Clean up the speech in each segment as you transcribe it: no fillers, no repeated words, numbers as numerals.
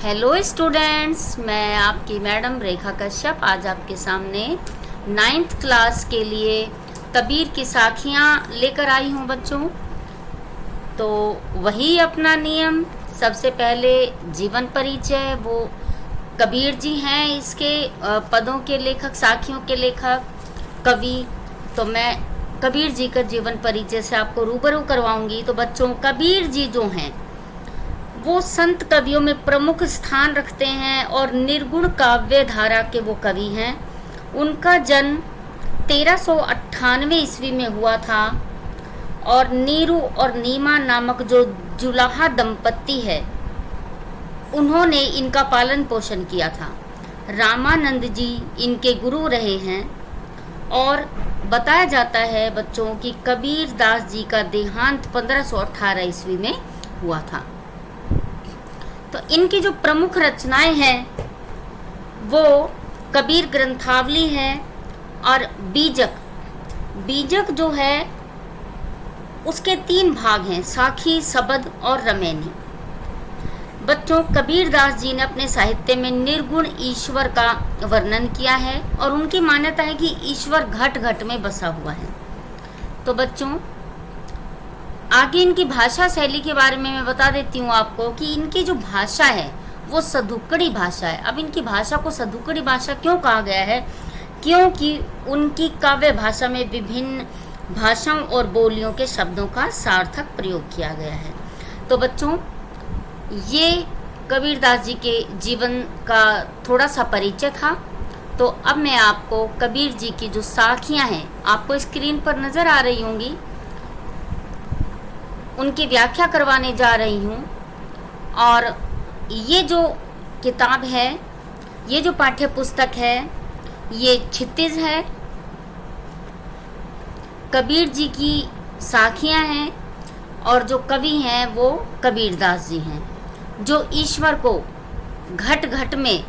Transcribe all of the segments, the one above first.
Hello students, मैं आपकी madam रेखा कश्यप आज आपके सामने 9th क्लास के लिए कबीर की साखियाँ लेकर आई हूँ बच्चों। तो वही अपना नियम, सबसे पहले जीवन परिचय, वो कबीर जी हैं इसके पदों के लेखक, साखियों के लेखक, कवि। तो मैं कबीर जी का जीवन परिचय से आपको रूबरू करवाऊंगी। तो बच्चों, कबीर जी जो हैं वो संत कवियों में प्रमुख स्थान रखते हैं और निर्गुण काव्य धारा के वो कवि हैं। उनका जन्म 1398 ईस्वी में हुआ था और नीरू और नीमा नामक जो जुलाहा दंपत्ति है उन्होंने इनका पालन पोषण किया था। रामानंद जी इनके गुरु रहे हैं और बताया जाता है बच्चों कि कबीर दास जी का देहांत 1518 ईस्वी में हुआ था। तो इनकी जो प्रमुख रचनाएं हैं वो कबीर ग्रंथावली है और बीजक जो है उसके 3 भाग हैं, साखी, सबद और रमैनी। बच्चों, कबीर दास जी ने अपने साहित्य में निर्गुण ईश्वर का वर्णन किया है और उनकी मान्यता है कि ईश्वर घट घट में बसा हुआ है। तो बच्चों, आगे इनकी भाषा शैली के बारे में मैं बता देती हूँ आपको कि इनकी जो भाषा है वो सधुकड़ी भाषा है। अब इनकी भाषा को सधुकड़ी भाषा क्यों कहा गया है? क्योंकि उनकी काव्य भाषा में विभिन्न भाषाओं और बोलियों के शब्दों का सार्थक प्रयोग किया गया है। तो बच्चों, ये कबीरदास जी के जीवन का थोड़ा सा परिचय था। तो अब मैं आपको कबीर जी की जो साखियाँ हैं आपको स्क्रीन पर नज़र आ रही होंगी, उनकी व्याख्या करवाने जा रही हूँ। और ये जो किताब है, ये जो पाठ्य पुस्तक है, ये क्षितिज है। कबीर जी की साखियाँ हैं और जो कवि हैं वो कबीरदास जी हैं, जो ईश्वर को घट घट में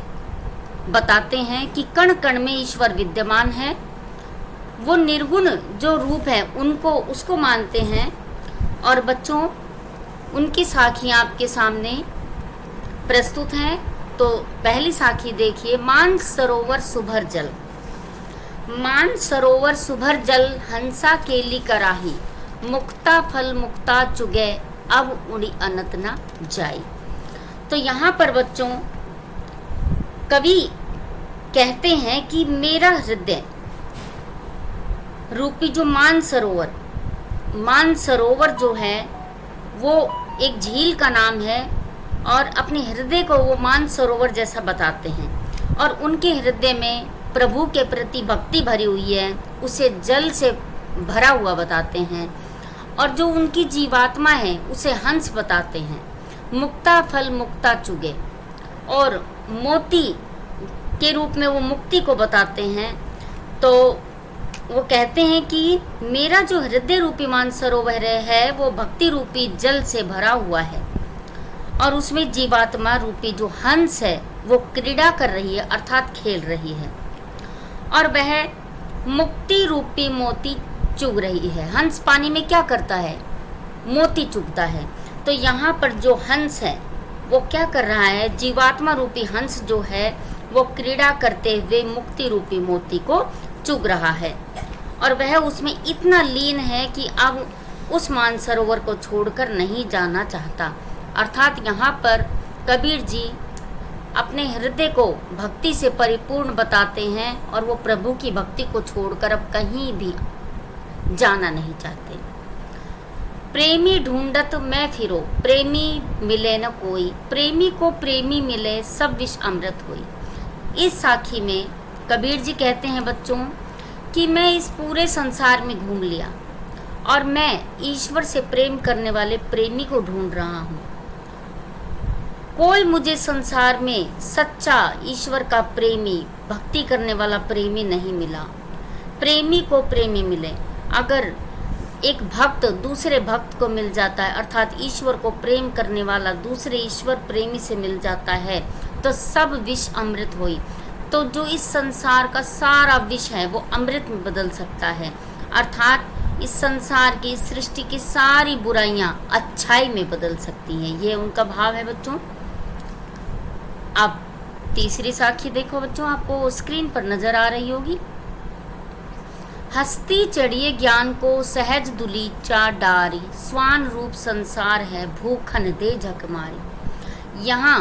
बताते हैं कि कण कण में ईश्वर विद्यमान है। वो निर्गुण जो रूप है उसको मानते हैं। और बच्चों, उनकी साखियाँ आपके सामने प्रस्तुत हैं। तो पहली साखी देखिए, मान सरोवर सुभर जल। मान सरोवर सुभर जल, हंसा केली कराही, मुक्ता फल मुक्ता चुगे, अब उड़ी अनत न जाई। तो यहाँ पर बच्चों कवि कहते हैं कि मेरा हृदय रूपी जो मान सरोवर जो है वो एक झील का नाम है और अपने हृदय को वो मान सरोवर जैसा बताते हैं और उनके हृदय में प्रभु के प्रति भक्ति भरी हुई है, उसे जल से भरा हुआ बताते हैं। और जो उनकी जीवात्मा है उसे हंस बताते हैं। मुक्ता फल मुक्ता चुगे, और मोती के रूप में वो मुक्ति को बताते हैं। तो वो कहते हैं कि मेरा जो हृदय रूपी मानसरोवर है वो भक्ति रूपी जल से भरा हुआ है और उसमें जीवात्मा रूपी जो हंस है वो क्रीड़ा कर रही है, अर्थात खेल रही है, और वह मुक्ति रूपी मोती चुग रही है। हंस पानी में क्या करता है? मोती चुगता है। तो यहाँ पर जो हंस है वो क्या कर रहा है? जीवात्मा रूपी हंस जो है वो क्रीड़ा करते हुए मुक्ति रूपी मोती को चुग रहा है और वह उसमें इतना लीन है कि अब उस मानसरोवर को छोड़कर नहीं जाना चाहता। अर्थात यहाँ पर कबीर जी अपने हृदय को भक्ति से परिपूर्ण बताते हैं और वो प्रभु की भक्ति को छोड़कर अब कहीं भी जाना नहीं चाहते। प्रेमी ढूंढत मैं फिरो, प्रेमी मिले न कोई, प्रेमी को प्रेमी मिले, सब विष अमृत होई। इस साखी में कबीर जी कहते हैं बच्चों कि मैं इस पूरे संसार में घूम लिया और मैं ईश्वर से प्रेम करने वाले प्रेमी को ढूंढ रहा हूँ। कोई मुझे संसार में सच्चा ईश्वर का प्रेमी, भक्ति करने वाला प्रेमी नहीं मिला। प्रेमी को प्रेमी मिले। अगर एक भक्त दूसरे भक्त को मिल जाता है, अर्थात ईश्वर को प्रेम करने वाला दूसरे ईश्वर प्रेमी से मिल जाता है, तो सब विष अमृत होई। तो जो इस संसार का सारा विष है वो अमृत में बदल सकता है, अर्थात इस संसार की, इस सृष्टि की सारी बुराइयां अच्छाई में बदल सकती हैं। ये उनका भाव है बच्चों। अब तीसरी साखी देखो बच्चों, आपको स्क्रीन पर नजर आ रही होगी। हस्ती चढ़िए ज्ञान को सहज दुलीचा डारी, स्वान रूप संसार है भूखन दे झक मारी। यहाँ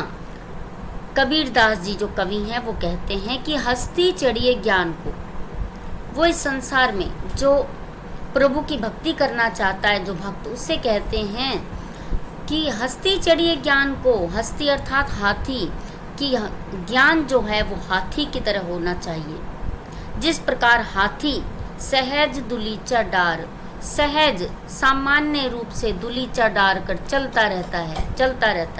कबीर दास जी जो कवि हैं वो कहते हैं कि हस्ती चढ़िए ज्ञान को, वो इस संसार में जो प्रभु की भक्ति करना चाहता है, जो भक्त, उससे कहते हैं कि हस्ती चढ़िए ज्ञान को। हस्ती अर्थात हाथी की ज्ञान जो है वो हाथी की तरह होना चाहिए। जिस प्रकार हाथी सहज दुलीचा डार, सहज सामान्य रूप से दुलीचा डार कर चलता रहता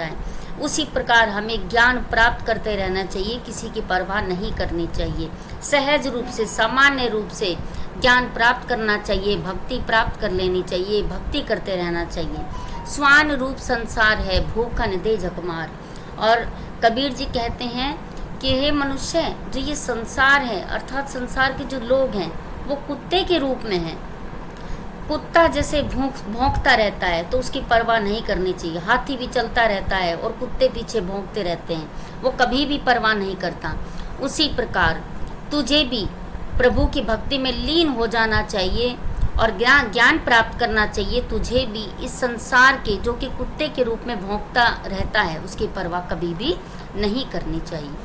है, उसी प्रकार हमें ज्ञान प्राप्त करते रहना चाहिए, किसी की परवाह नहीं करनी चाहिए। सहज रूप से, सामान्य रूप से ज्ञान प्राप्त करना चाहिए, भक्ति प्राप्त कर लेनी चाहिए, भक्ति करते रहना चाहिए। स्वान रूप संसार है भूखन दे झकमार। और कबीर जी कहते हैं कि हे मनुष्य, जो ये संसार है अर्थात संसार के जो लोग हैं वो कुत्ते के रूप में हैं। कुत्ता जैसे भौंकता रहता है तो उसकी परवाह नहीं करनी चाहिए। हाथी भी चलता रहता है और कुत्ते पीछे भौंकते रहते हैं, वो कभी भी परवाह नहीं करता। उसी प्रकार तुझे भी प्रभु की भक्ति में लीन हो जाना चाहिए और ज्ञान प्राप्त करना चाहिए। तुझे भी इस संसार के जो कि कुत्ते के रूप में भौंकता रहता है उसकी परवाह कभी भी नहीं करनी चाहिए।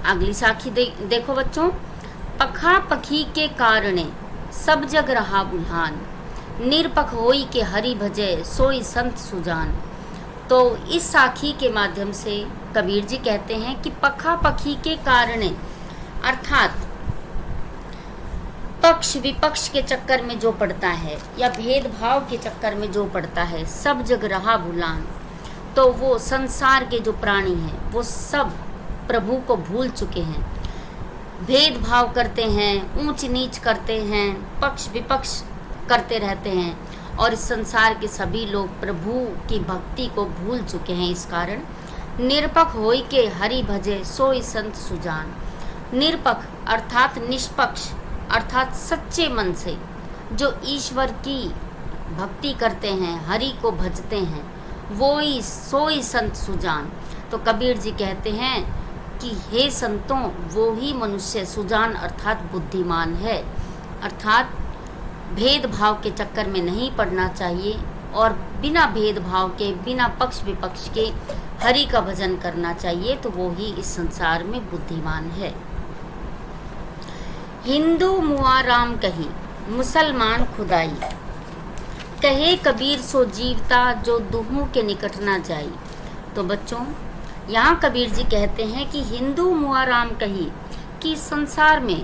अगली साखी देखो बच्चों। पखा पखी के कारणे सब जग रहा बुल्हान, निरपख होई के हरि भजय सोई संत सुजान। तो इस साखी के माध्यम से कबीर जी कहते हैं कि पखा पखी के कारणे अर्थात पक्ष विपक्ष के चक्कर में जो पड़ता है या भेदभाव के चक्कर में जो पड़ता है, सब जग रहा भुलान, तो वो संसार के जो प्राणी हैं वो सब प्रभु को भूल चुके हैं। भेदभाव करते हैं, ऊंच नीच करते हैं, पक्ष विपक्ष करते रहते हैं और इस संसार के सभी लोग प्रभु की भक्ति को भूल चुके हैं। इस कारण निरपख होई के हरि भजे सोई संत सुजान। निरपख अर्थात निष्पक्ष अर्थात सच्चे मन से जो ईश्वर की भक्ति करते हैं, हरि को भजते हैं, वो ही सोई संत सुजान। तो कबीर जी कहते हैं कि हे संतों, वो ही मनुष्य सुजान अर्थात बुद्धिमान है। अर्थात भेदभाव के चक्कर में नहीं पड़ना चाहिए और बिना भेदभाव के, बिना पक्ष विपक्ष के हरि का भजन करना चाहिए, तो वो ही इस संसार में बुद्धिमान है। हिंदू मुआ राम कही, मुसलमान खुदाई, कहे कबीर सो जीवता जो दुहू के निकट ना जाई। तो बच्चों, यहाँ कबीर जी कहते हैं कि हिंदू मुआ राम कही, कि संसार में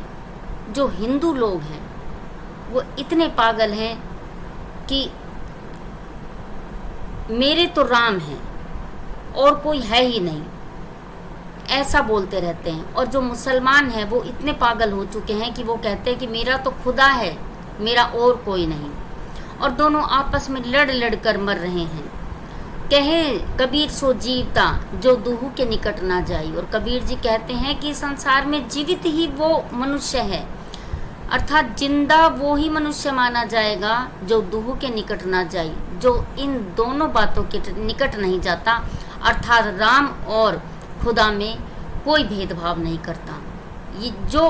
जो हिंदू लोग हैं वो इतने पागल हैं कि मेरे तो राम हैं और कोई है ही नहीं, ऐसा बोलते रहते हैं। और जो मुसलमान हैं वो इतने पागल हो चुके हैं कि वो कहते हैं कि मेरा तो खुदा है, मेरा और कोई नहीं, और दोनों आपस में लड़ लड़ कर मर रहे हैं। कहे कबीर सो जीवता जो दुहू के निकट ना जाई। और कबीर जी कहते हैं कि संसार में जीवित ही वो मनुष्य है, अर्थात जिंदा वो ही मनुष्य माना जाएगा जो दुहू के निकट ना जाई, जो इन दोनों बातों के निकट नहीं जाता, अर्थात राम और खुदा में कोई भेदभाव नहीं करता। ये जो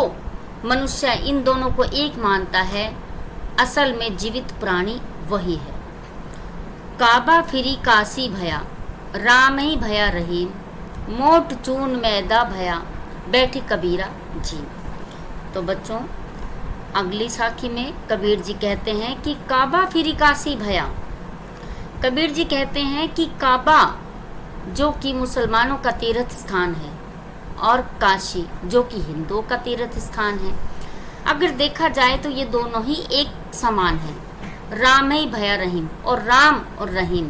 मनुष्य इन दोनों को एक मानता है, असल में जीवित प्राणी वही है। काबा फिरी काशी भया, राम ही भया रहीम, मोट चून मैदा भया, बैठी कबीरा जी। तो बच्चों, अगली साखी में कबीर जी कहते हैं कि काबा फिरी काशी भया। कबीर जी कहते हैं कि काबा जो कि मुसलमानों का तीर्थ स्थान है और काशी जो कि हिंदुओं का तीर्थ स्थान है, अगर देखा जाए तो ये दोनों ही एक समान है। राम ही भया रहीम, और राम और रहीम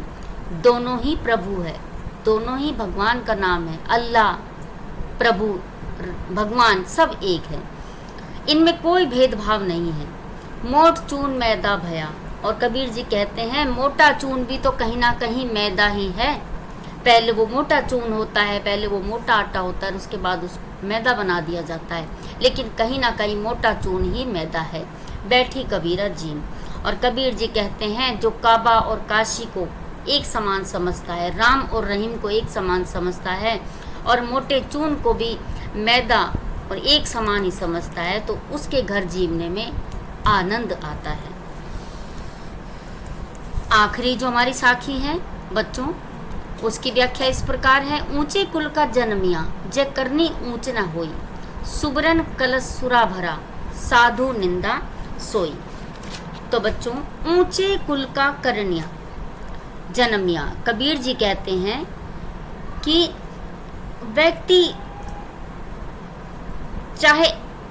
दोनों ही प्रभु है, दोनों ही भगवान का नाम है। अल्लाह, प्रभु, भगवान सब एक है, इनमें कोई भेदभाव नहीं है। मोट चून मैदा भया, और कबीर जी कहते हैं मोटा चून भी तो कहीं ना कहीं मैदा ही है। पहले वो मोटा चून होता है, पहले वो मोटा आटा होता है, उसके बाद उसको मैदा बना दिया जाता है, लेकिन कहीं ना कहीं मोटा चून ही मैदा है। बैठी कबीरा जी। और कबीर जी कहते हैं जो काबा और काशी को एक समान समझता है, राम और रहीम को एक समान समझता है, और मोटे चून को भी मैदा और एक समान ही समझता है, तो उसके घर जीवने में आनंद आता है। आखिरी जो हमारी साखी है बच्चों, उसकी व्याख्या इस प्रकार है। ऊंचे कुल का जन्मिया जय करनी ऊंच न होई, सुबरन कलश सुरा भरा साधु निंदा सोई। तो बच्चों, ऊंचे कुल का करनिया जन्मिया, कबीर जी कहते हैं कि व्यक्ति चाहे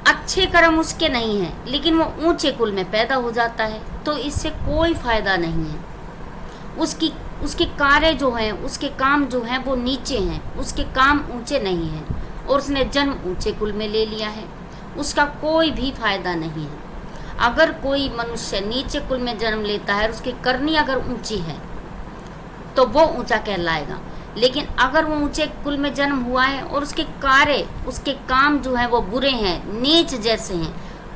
अच्छे कर्म उसके नहीं हैं, लेकिन वो ऊंचे कुल में पैदा हो जाता है, तो इससे कोई फायदा नहीं है। उसके कार्य जो हैं, उसके काम जो हैं वो नीचे हैं, उसके काम ऊंचे नहीं हैं, और उसने जन्म ऊंचे कुल में ले लिया है, उसका कोई भी फायदा नहीं है। अगर कोई मनुष्य नीचे कुल में जन्म लेता है और उसकी करनी अगर ऊंची है तो वो ऊंचा कहलाएगा, लेकिन अगर वो ऊंचे कुल में जन्म हुआ है और उसके कार्य, उसके काम जो है वो बुरे हैं, नीच जैसे हैं,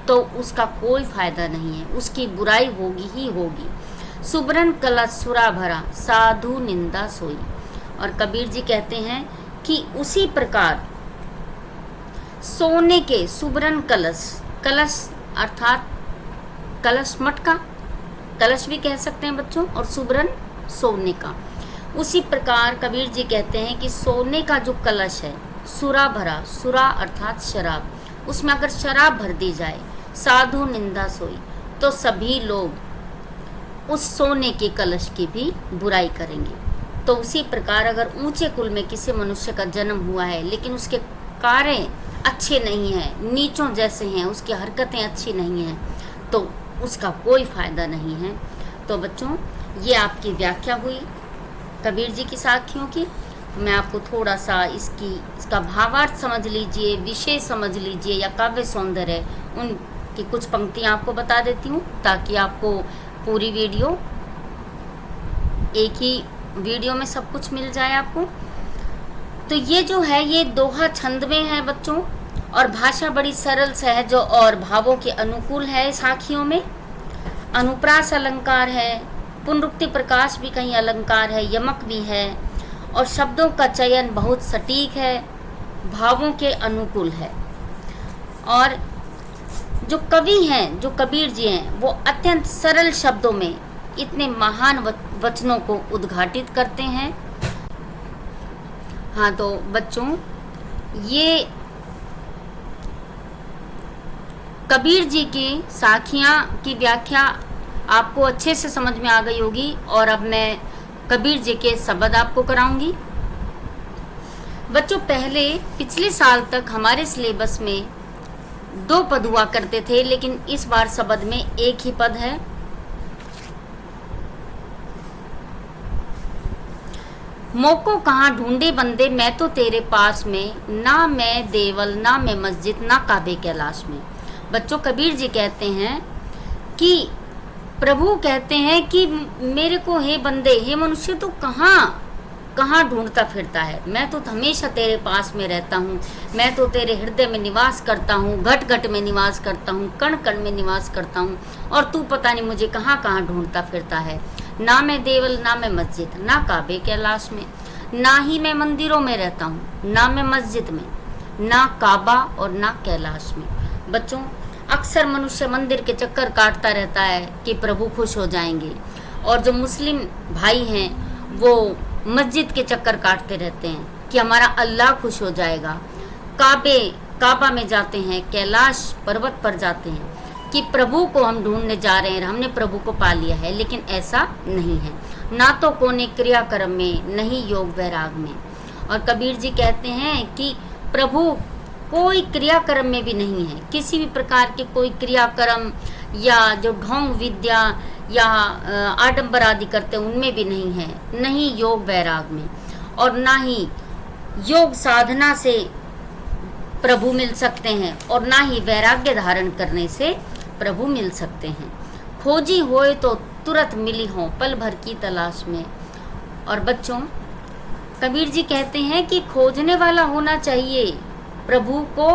तो उसका कोई फायदा नहीं है, उसकी बुराई होगी ही होगी। सुबरन कलश सुरा भरा साधु निंदा सोई। और कबीर जी कहते हैं कि उसी प्रकार सोने के सुबरन कलश, कलश अर्थात कलश मटका, कलश भी कह सकते हैं बच्चों, और सुबरन सोने का, उसी प्रकार कबीर जी कहते हैं कि सोने का जो कलश है, सुरा भरा, सुरा अर्थात शराब, उसमें अगर शराब भर दी जाए, साधु निंदा सोई, तो सभी लोग उस सोने के कलश की भी बुराई करेंगे। तो उसी प्रकार अगर ऊंचे कुल में किसी मनुष्य का जन्म हुआ है, लेकिन उसके कार्य अच्छे नहीं हैं, नीचों जैसे हैं, उसकी हरकतें अच्छी नहीं हैं, तो उसका कोई फायदा नहीं है। तो बच्चों, ये आपकी व्याख्या हुई कबीर जी की साखियों की। मैं आपको थोड़ा सा इसका भावार्थ समझ लीजिए, विषय समझ लीजिए, या काव्य सौंदर्य, उनकी कुछ पंक्तियां आपको बता देती हूँ, ताकि आपको पूरी वीडियो, एक ही वीडियो में सब कुछ मिल जाए आपको। तो ये जो है, ये दोहा छंद में है बच्चों, और भाषा बड़ी सरल सहज और भावों के अनुकूल है। साखियों में अनुप्रास अलंकार है, पुनरुक्ति प्रकाश भी कहीं अलंकार है, यमक भी है, और शब्दों का चयन बहुत सटीक है, भावों के अनुकूल है। और जो कवि हैं, जो कबीर जी हैं, वो अत्यंत सरल शब्दों में इतने महान वचनों को उद्घाटित करते हैं। हाँ, तो बच्चों, ये कबीर जी की साखियाँ की व्याख्या आपको अच्छे से समझ में आ गई होगी, और अब मैं कबीर जी के शब्द आपको कराऊंगी। बच्चों, पहले पिछले साल तक हमारे सिलेबस में 2 पद हुआ करते थे, लेकिन इस बार शब्द में एक ही पद है। मोको कहाँ ढूंढे बंदे मैं तो तेरे पास में, ना मैं देवल ना मैं मस्जिद ना काबे कैलाश में। बच्चों, कबीर जी कहते हैं कि प्रभु कहते हैं कि मेरे को हे बंदे, हे मनुष्य, तो कहाँ ढूंढता फिरता है, मैं तो हमेशा तेरे पास में रहता हूँ, मैं तो तेरे हृदय में निवास करता हूँ, घट घट में निवास करता हूँ, कण कण में निवास करता हूँ, और तू पता नहीं मुझे कहाँ ढूंढता फिरता है। ना मैं देवल ना मैं मस्जिद ना काबे कैलाश में, ना ही मैं मंदिरों में रहता हूँ, ना मैं मस्जिद में, ना काबा और ना कैलाश में। बच्चों, अक्सर मनुष्य मंदिर के चक्कर काटता रहता है कि प्रभु खुश हो जाएंगे, और जो मुस्लिम भाई हैं वो मस्जिद के चक्कर काटते रहते हैं कि हमारा अल्लाह खुश हो जाएगा। काबा में जाते हैं, कैलाश पर्वत पर जाते हैं कि प्रभु को हम ढूंढने जा रहे हैं, हमने प्रभु को पा लिया है, लेकिन ऐसा नहीं है। ना तो कोने क्रियाकर्म में, नहीं योग वैराग में। और कबीर जी कहते हैं कि प्रभु कोई क्रियाकर्म में भी नहीं है, किसी भी प्रकार के कोई क्रियाकर्म या जो ढोंग विद्या या आडंबर आदि करते हैं उनमें भी नहीं है, नहीं योग वैराग में, और ना ही योग साधना से प्रभु मिल सकते हैं, और ना ही वैराग्य धारण करने से प्रभु मिल सकते हैं। खोजी होए तो तुरंत मिली हो पल भर की तलाश में। और बच्चों, कबीर जी कहते हैं कि खोजने वाला होना चाहिए, प्रभु को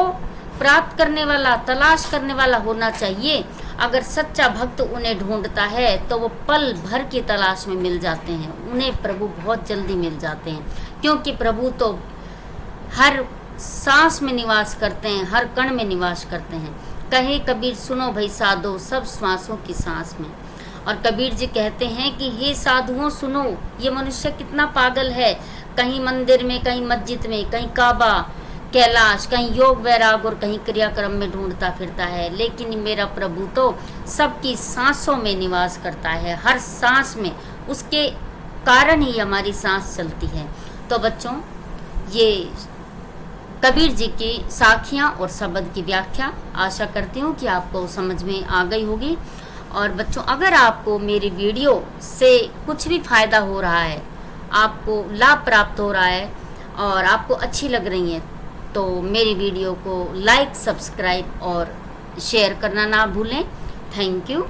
प्राप्त करने वाला, तलाश करने वाला होना चाहिए। अगर सच्चा भक्त उन्हें ढूंढता है तो वो पल भर की तलाश में मिल जाते हैं, उन्हें प्रभु बहुत जल्दी मिल जाते हैं, क्योंकि प्रभु तो हर सांस में निवास करते हैं, हर कण में निवास करते हैं। कहे कबीर सुनो भाई साधो सब श्वासों की सांस में। और कबीर जी कहते हैं कि हे साधुओं सुनो, ये मनुष्य कितना पागल है, कहीं मंदिर में, कहीं मस्जिद में, कहीं काबा, कैलाश, कहीं योग वैराग और कहीं क्रियाक्रम में ढूंढता फिरता है, लेकिन मेरा प्रभु तो सबकी सांसों में निवास करता है, हर सांस में, उसके कारण ही हमारी सांस चलती है। तो बच्चों, ये कबीर जी की साखियाँ और शब्द की व्याख्या आशा करती हूँ कि आपको समझ में आ गई होगी। और बच्चों, अगर आपको मेरी वीडियो से कुछ भी फ़ायदा हो रहा है, आपको लाभ प्राप्त हो रहा है और आपको अच्छी लग रही है, तो मेरी वीडियो को लाइक, सब्सक्राइब और शेयर करना ना भूलें। Thank you.